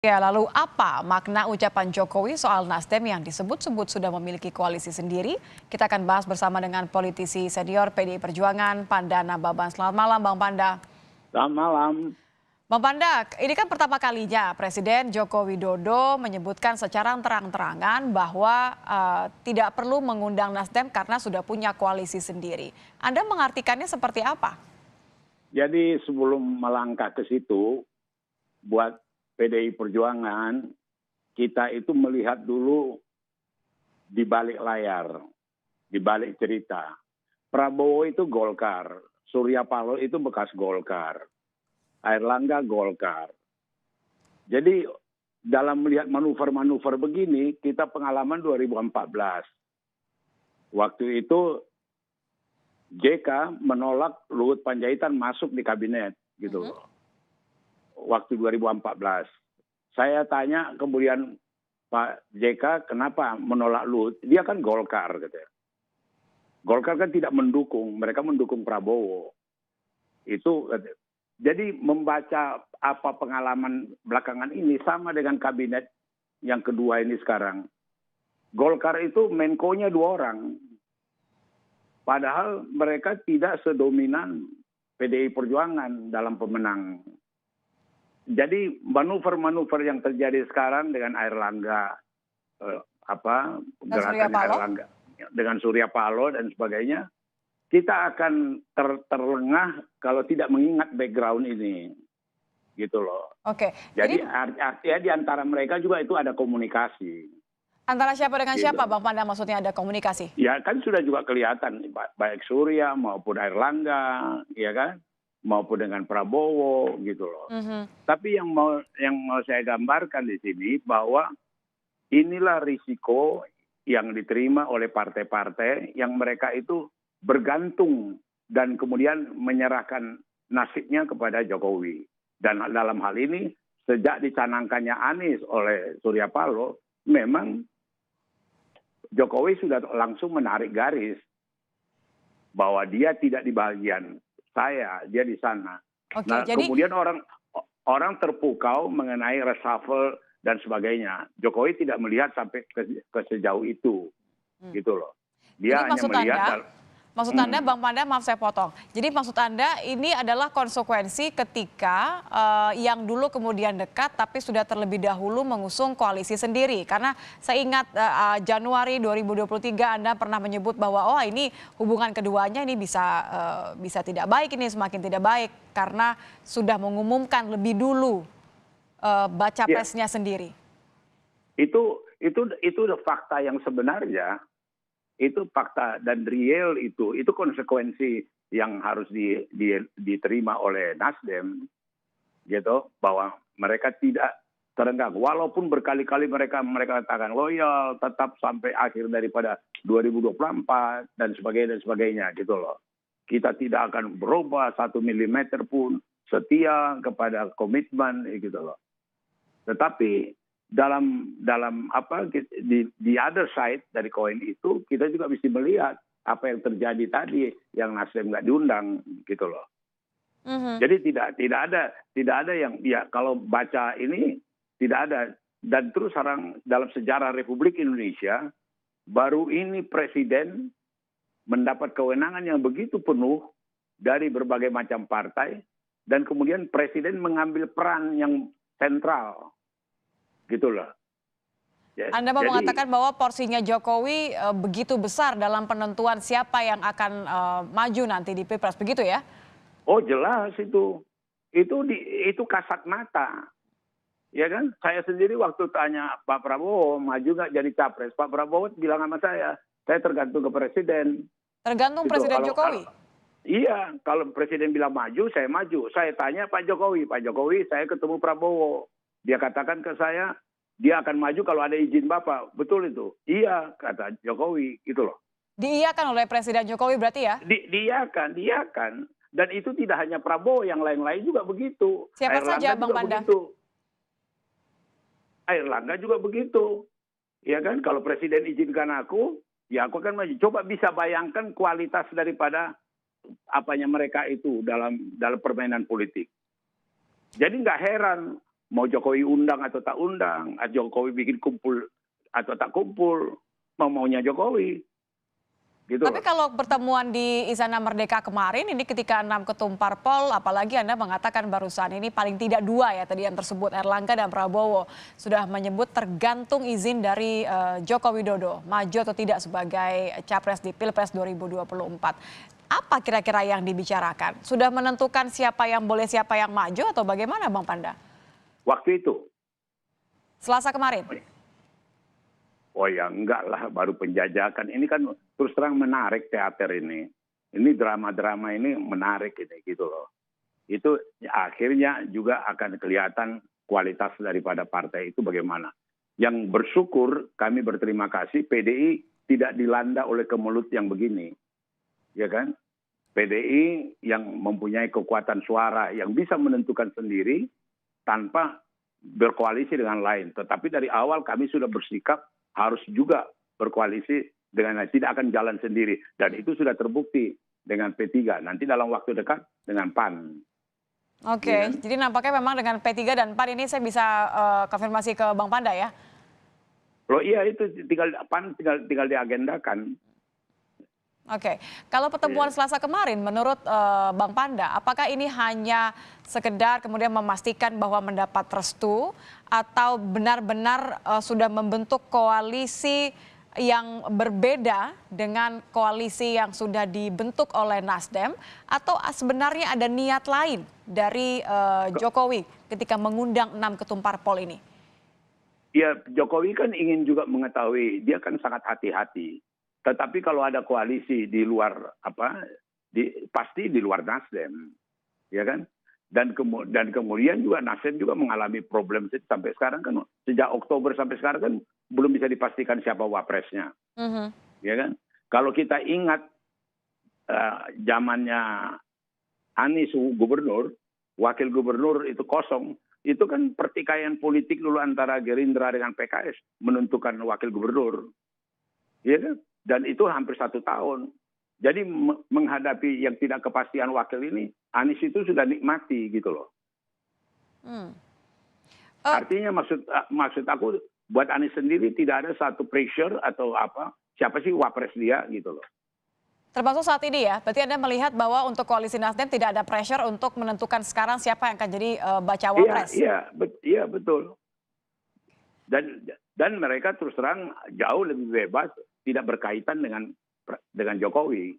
Ya, lalu apa makna ucapan Jokowi soal Nasdem yang disebut-sebut sudah memiliki koalisi sendiri? Kita akan bahas bersama dengan politisi senior PDI Perjuangan, Panda Nababan. Selamat malam, Bang Panda. Selamat malam. Bang Panda, ini kan pertama kalinya Presiden Joko Widodo menyebutkan secara terang-terangan bahwa tidak perlu mengundang Nasdem karena sudah punya koalisi sendiri. Anda mengartikannya seperti apa? Jadi sebelum melangkah ke situ, buat PDI Perjuangan, kita itu melihat dulu di balik layar, di balik cerita. Prabowo itu Golkar, Surya Paloh itu bekas Golkar, Airlangga Golkar. Jadi dalam melihat manuver-manuver begini, kita pengalaman 2014. Waktu itu JK menolak Luhut Panjaitan masuk di kabinet, gitu loh. Waktu 2014. Saya tanya kemudian Pak JK kenapa menolak Luhut? Dia kan Golkar, gitu ya. Golkar kan tidak mendukung, mereka mendukung Prabowo. Itu jadi membaca apa pengalaman belakangan ini sama dengan kabinet yang kedua ini sekarang. Golkar itu Menko-nya 2 orang. Padahal mereka tidak sedominan PDI Perjuangan dalam pemenang. Jadi manuver-manuver yang terjadi sekarang dengan Airlangga, gerakannya Airlangga dengan Surya Paloh dan sebagainya, kita akan terlengah kalau tidak mengingat background ini, gitu loh. Oke. Jadi artinya di antara mereka juga itu ada komunikasi. Antara siapa dengan Gitu. siapa, Bang Panda, maksudnya ada komunikasi? Ya kan sudah juga kelihatan baik Surya maupun Airlangga, ya kan, maupun dengan Prabowo, gitu loh. Tapi yang mau saya gambarkan di sini bahwa inilah risiko yang diterima oleh partai-partai yang mereka itu bergantung dan kemudian menyerahkan nasibnya kepada Jokowi. Dan dalam hal ini sejak dicanangkannya Anies oleh Surya Paloh, memang Jokowi sudah langsung menarik garis bahwa dia tidak di bagian saya, dia di sana. Oke, nah, jadi kemudian orang terpukau mengenai reshuffle dan sebagainya. Jokowi tidak melihat sampai ke sejauh itu, gitu loh. Dia hanya melihat. Maksud Anda, Bang Panda, maaf saya potong. Jadi maksud Anda ini adalah konsekuensi ketika yang dulu kemudian dekat tapi sudah terlebih dahulu mengusung koalisi sendiri. Karena saya ingat Januari 2023 Anda pernah menyebut bahwa ini hubungan keduanya ini bisa tidak baik, ini semakin tidak baik karena sudah mengumumkan lebih dulu baca presnya sendiri. Itu fakta yang sebenarnya. Itu fakta dan real itu konsekuensi yang harus diterima oleh Nasdem, gitu, bahwa mereka tidak terenggang walaupun berkali-kali mereka katakan loyal tetap sampai akhir daripada 2024 dan sebagainya gitu loh. Kita tidak akan berubah 1 milimeter pun, setia kepada komitmen gitu loh. Tetapi dalam di other side dari koin itu kita juga mesti melihat apa yang terjadi tadi yang Nasdem nggak diundang, gitu loh. Jadi tidak ada yang kalau baca ini tidak ada. Dan terus sekarang dalam sejarah Republik Indonesia baru ini presiden mendapat kewenangan yang begitu penuh dari berbagai macam partai dan kemudian presiden mengambil peran yang sentral. Gitu loh. Anda mau mengatakan bahwa porsinya Jokowi begitu besar dalam penentuan siapa yang akan maju nanti di Pilpres, begitu ya? Oh jelas itu. Itu kasat mata. Ya kan? Saya sendiri waktu tanya Pak Prabowo maju nggak jadi capres, Pak Prabowo bilang sama saya tergantung ke presiden. Tergantung gitu. Presiden Jokowi? Iya, kalau presiden bilang maju, saya maju. Saya tanya Pak Jokowi, saya ketemu Prabowo. Dia katakan ke saya, dia akan maju kalau ada izin Bapak. Betul itu? Iya, kata Jokowi, gitu loh. Diiyakan oleh Presiden Jokowi berarti ya? Diiyakan. Dan itu tidak hanya Prabowo, yang lain-lain juga begitu. Siapa saja, Bang Panda? Airlangga juga begitu. Ya kan, kalau Presiden izinkan aku, ya aku akan maju. Coba bisa bayangkan kualitas daripada apanya mereka itu dalam permainan politik. Jadi nggak heran mau Jokowi undang atau tak undang, Jokowi bikin kumpul atau tak kumpul, maunya Jokowi. Gitu Tapi loh. kalau pertemuan di Istana Merdeka kemarin ini ketika 6 ketum parpol, apalagi Anda mengatakan barusan ini paling tidak 2 ya tadi yang tersebut, Erlangga dan Prabowo sudah menyebut tergantung izin dari Joko Widodo maju atau tidak sebagai capres di Pilpres 2024. Apa kira-kira yang dibicarakan? Sudah menentukan siapa yang boleh siapa yang maju atau bagaimana Bang Panda? Waktu itu, Selasa kemarin. oh ya enggak lah, baru penjajakan. Ini kan terus terang menarik teater ini. Ini drama-drama ini menarik ini gitu loh. Itu akhirnya juga akan kelihatan kualitas daripada partai itu bagaimana. Yang bersyukur, kami berterima kasih PDI tidak dilanda oleh kemelut yang begini. Ya kan? PDI yang mempunyai kekuatan suara yang bisa menentukan sendiri tanpa berkoalisi dengan lain. Tetapi dari awal kami sudah bersikap harus juga berkoalisi dengan tidak akan jalan sendiri. Dan itu sudah terbukti dengan P3. Nanti dalam waktu dekat dengan PAN. Oke, jadi nampaknya memang dengan P3 dan PAN ini saya bisa konfirmasi ke Bang Panda ya? Loh iya itu PAN tinggal diagendakan. Oke, kalau pertemuan Selasa kemarin menurut Bang Panda, apakah ini hanya sekedar kemudian memastikan bahwa mendapat restu atau benar-benar sudah membentuk koalisi yang berbeda dengan koalisi yang sudah dibentuk oleh Nasdem atau sebenarnya ada niat lain dari Jokowi ketika mengundang 6 ketum parpol ini? Ya Jokowi kan ingin juga mengetahui, dia kan sangat hati-hati. Tetapi kalau ada koalisi di luar pasti di luar Nasdem, ya kan? Dan kemudian juga Nasdem juga mengalami problem sampai sekarang kan, sejak Oktober sampai sekarang kan belum bisa dipastikan siapa wapresnya, ya kan? Kalau kita ingat zamannya Anies gubernur, wakil gubernur itu kosong, itu kan pertikaian politik dulu antara Gerindra dengan PKS menentukan wakil gubernur, ya kan? Dan itu hampir 1 tahun. Jadi menghadapi yang tidak kepastian wakil ini, Anies itu sudah nikmati gitu loh. Artinya maksud aku buat Anies sendiri tidak ada satu pressure atau apa, siapa sih wapres dia gitu loh. Termasuk saat ini ya, berarti Anda melihat bahwa untuk koalisi Nasdem tidak ada pressure untuk menentukan sekarang siapa yang akan jadi bacawa pres. Iya betul. Dan mereka terus terang jauh lebih bebas, tidak berkaitan dengan Jokowi.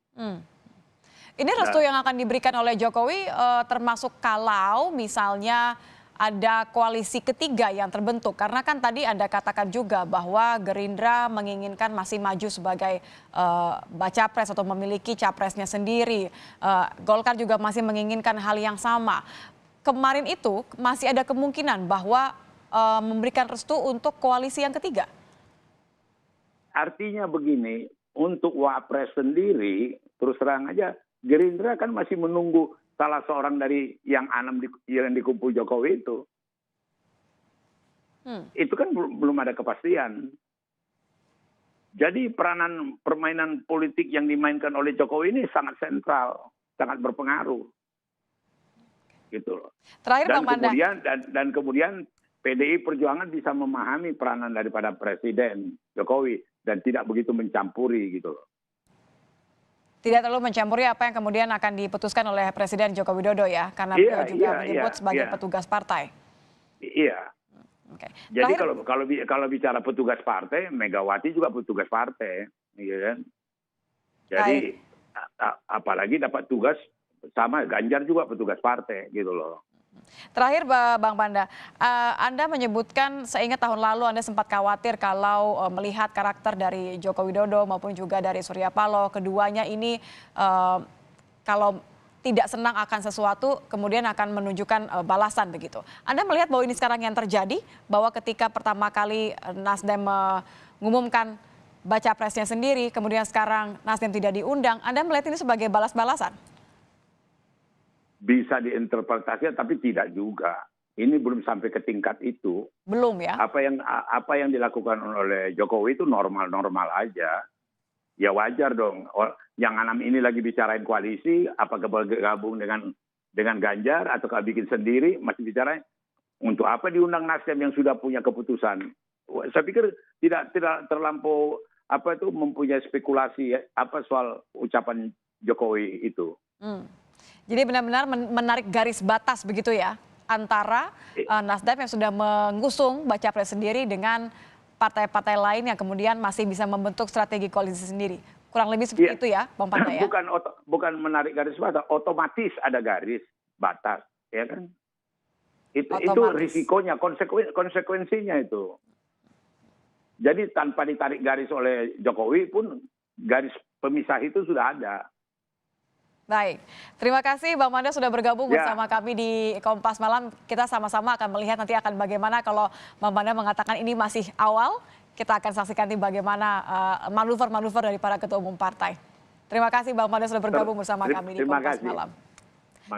Ini restu yang akan diberikan oleh Jokowi termasuk kalau misalnya ada koalisi ketiga yang terbentuk. Karena kan tadi Anda katakan juga bahwa Gerindra menginginkan masih maju sebagai baca pres atau memiliki capresnya sendiri. Golkar juga masih menginginkan hal yang sama. Kemarin itu masih ada kemungkinan bahwa memberikan restu untuk koalisi yang ketiga. Artinya begini, untuk wapres sendiri, terus terang aja, Gerindra kan masih menunggu salah seorang dari yang yang dikumpul Jokowi itu. Itu kan belum ada kepastian. Jadi permainan politik yang dimainkan oleh Jokowi ini sangat sentral, sangat berpengaruh. Gitu loh. Terakhir Bang Panda. Dan kemudian PDI Perjuangan bisa memahami peranan daripada Presiden Jokowi dan tidak begitu mencampuri gitu loh. Tidak terlalu mencampuri apa yang kemudian akan diputuskan oleh Presiden Joko Widodo ya, karena beliau juga menyebut sebagai petugas partai. Iya. Okay. Jadi kalau bicara petugas partai, Megawati juga petugas partai, gitu kan. Jadi apalagi dapat tugas sama Ganjar juga petugas partai gitu loh. Terakhir Bang Panda, Anda menyebutkan seingat tahun lalu Anda sempat khawatir kalau melihat karakter dari Joko Widodo maupun juga dari Surya Paloh, keduanya ini kalau tidak senang akan sesuatu kemudian akan menunjukkan balasan begitu. Anda melihat bahwa ini sekarang yang terjadi, bahwa ketika pertama kali Nasdem mengumumkan baca presnya sendiri, kemudian sekarang Nasdem tidak diundang, Anda melihat ini sebagai balas-balasan? Bisa diinterpretasikan tapi tidak juga. Ini belum sampai ke tingkat itu. Belum ya? Apa yang dilakukan oleh Jokowi itu normal-normal aja. Ya wajar dong. Yang 6 ini lagi bicarain koalisi, apakah bergabung dengan Ganjar ataukah bikin sendiri, masih bicara Untuk apa diundang Nasdem yang sudah punya keputusan? Saya pikir tidak terlampau mempunyai spekulasi soal ucapan Jokowi itu. Jadi benar-benar menarik garis batas begitu ya antara Nasdem yang sudah mengusung baca pres sendiri dengan partai-partai lain yang kemudian masih bisa membentuk strategi koalisi sendiri. Kurang lebih seperti itu ya, Bang Panda ya? Bukan menarik garis batas, otomatis ada garis batas, ya kan? Itu risikonya, konsekuensinya itu. Jadi tanpa ditarik garis oleh Jokowi pun garis pemisah itu sudah ada. Baik, terima kasih Bang Panda sudah bergabung bersama kami di Kompas Malam. Kita sama-sama akan melihat nanti akan bagaimana kalau Bang Panda mengatakan ini masih awal. Kita akan saksikan nanti bagaimana manuver-manuver dari para ketua umum partai. Terima kasih Bang Panda sudah bergabung bersama kami di Kompas Malam.